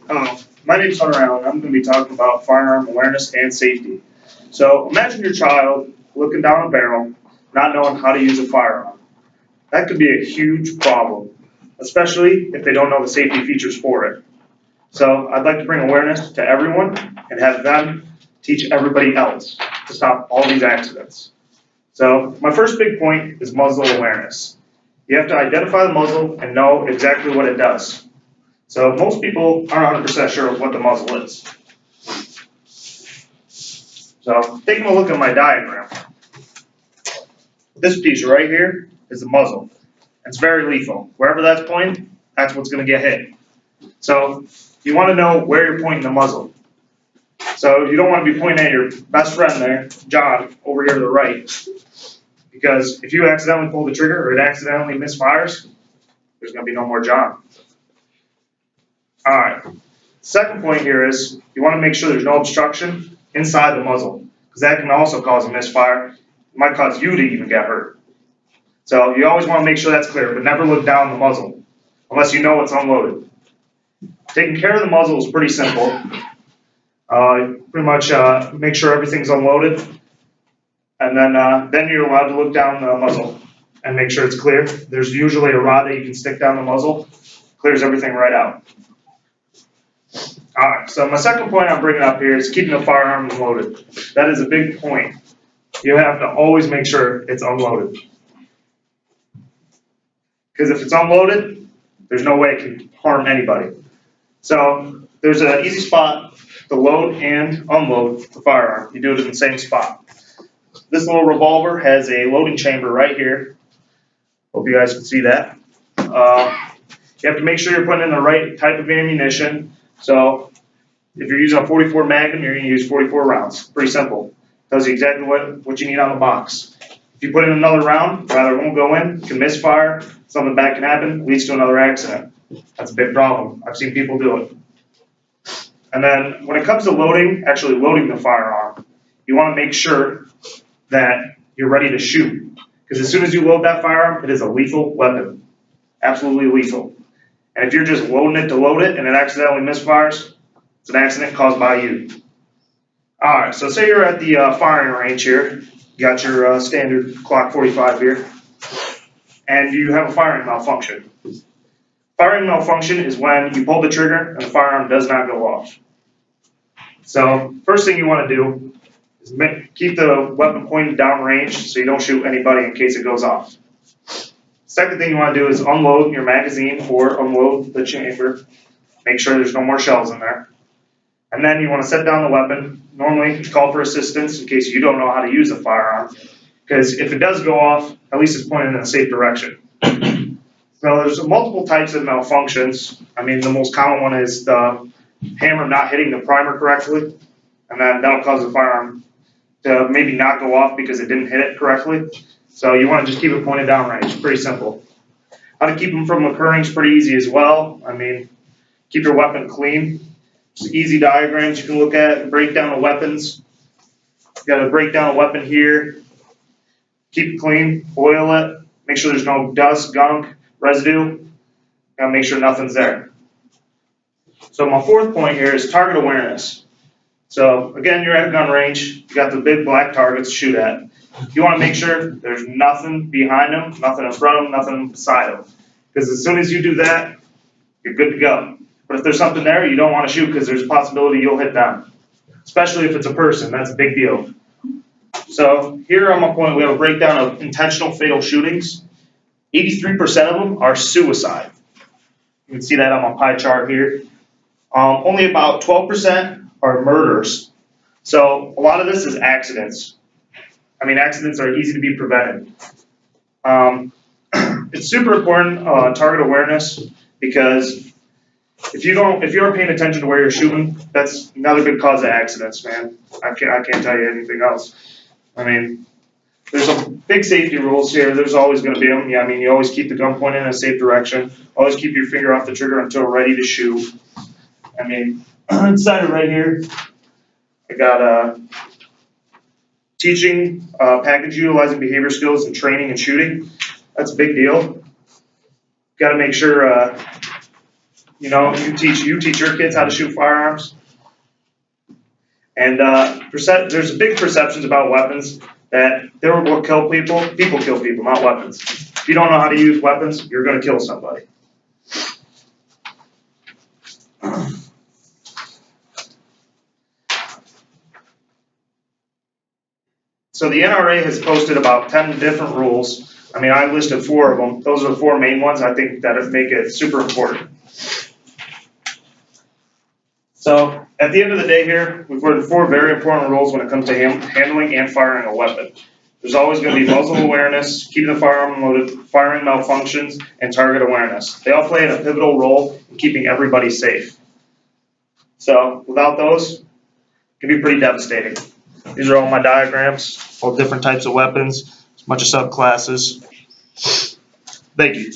My name's Hunter Allen. I'm going to be talking about firearm awareness and safety. So imagine your child looking down a barrel, not knowing how to use a firearm. That could be a huge problem, especially if they don't know the safety features for it. So I'd like to bring awareness to everyone and have them teach everybody else to stop all these accidents. So my first big point is muzzle awareness. You have to identify the muzzle and know exactly what it does. So most people aren't 100% sure what the muzzle is. So taking a look at my diagram, this piece right here is the muzzle. It's very lethal. Wherever that's pointing, that's what's going to get hit. So you want to know where you're pointing the muzzle. So you don't want to be pointing at your best friend there, John, over here to the right. Because if you accidentally pull the trigger or it accidentally misfires, there's going to be no more John. Alright, second point here is you want to make sure there's no obstruction inside the muzzle, because that can also cause a misfire. It might cause you to even get hurt. So you always want to make sure that's clear, but never look down the muzzle unless you know it's unloaded. Taking care of the muzzle is pretty simple. Pretty much make sure everything's unloaded, and then you're allowed to look down the muzzle and make sure it's clear. There's usually a rod that you can stick down the muzzle, clears everything right out. Alright, so my second point I'm bringing up here is keeping the firearm loaded. That is a big point. You have to always make sure it's unloaded. Because if it's unloaded, there's no way it can harm anybody. So there's an easy spot to load and unload the firearm. You do it in the same spot. This little revolver has a loading chamber right here. Hope you guys can see that. You have to make sure you're putting in the right type of ammunition. So if you're using a 44 Magnum, you're going to use 44 rounds. Pretty simple. Tells you exactly what you need on the box. If you put in another round, either it won't go in, can misfire, something bad can happen, leads to another accident. That's a big problem. I've seen people do it. And then when it comes to actually loading the firearm, you want to make sure that you're ready to shoot. Because as soon as you load that firearm, it is a lethal weapon. Absolutely lethal. And if you're just loading it to load it and it accidentally misfires, it's an accident caused by you. Alright, so say you're at the firing range here. You got your standard Glock 45 here. And you have a firing malfunction. Firing malfunction is when you pull the trigger and the firearm does not go off. So first thing you want to do is keep the weapon pointed downrange so you don't shoot anybody in case it goes off. Second thing you want to do is unload your magazine or unload the chamber. Make sure there's no more shells in there. And then you want to set down the weapon. Normally call for assistance in case you don't know how to use a firearm. Because if it does go off, at least it's pointed in a safe direction. So there's multiple types of malfunctions. I mean, the most common one is the hammer not hitting the primer correctly. And then that'll cause the firearm to maybe not go off because it didn't hit it correctly. So you want to just keep it pointed downrange. Pretty simple. How to keep them from occurring is pretty easy as well. I mean, keep your weapon clean. Just easy diagrams you can look at and break down the weapons. You got to break down a weapon here. Keep it clean. Oil it. Make sure there's no dust, gunk, residue. Got to make sure nothing's there. So my fourth point here is target awareness. So again, you're at gun range. You got the big black targets to shoot at. You want to make sure there's nothing behind them, nothing in front of them, nothing beside them. Because as soon as you do that, you're good to go. But if there's something there, you don't want to shoot because there's a possibility you'll hit them. Especially if it's a person, that's a big deal. So here on my point, we have a breakdown of intentional fatal shootings. 83% of them are suicide. You can see that on my pie chart here. Only about 12% are murders. So a lot of this is accidents. I mean, accidents are easy to be prevented. It's super important, target awareness, because if you aren't paying attention to where you're shooting, that's another big cause of accidents, man. I can't tell you anything else. I mean, there's some big safety rules here. There's always going to be them. Yeah, I mean, you always keep the gun pointed in a safe direction. Always keep your finger off the trigger until ready to shoot. I mean, inside of right here, I got teaching package utilizing behavior skills and training and shooting. That's a big deal. Got to make sure You know, you teach your kids how to shoot firearms. And there's big perceptions about weapons that they will kill people. People kill people, not weapons. If you don't know how to use weapons, you're going to kill somebody. So the NRA has posted about 10 different rules. I mean, I listed 4 of them. Those are the 4 main ones I think that make it super important. So at the end of the day here, we've learned 4 very important rules when it comes to handling and firing a weapon. There's always going to be muzzle awareness, keeping the firearm loaded, firing malfunctions, and target awareness. They all play a pivotal role in keeping everybody safe. So without those, it can be pretty devastating. These are all my diagrams, all different types of weapons, a bunch of subclasses. Thank you.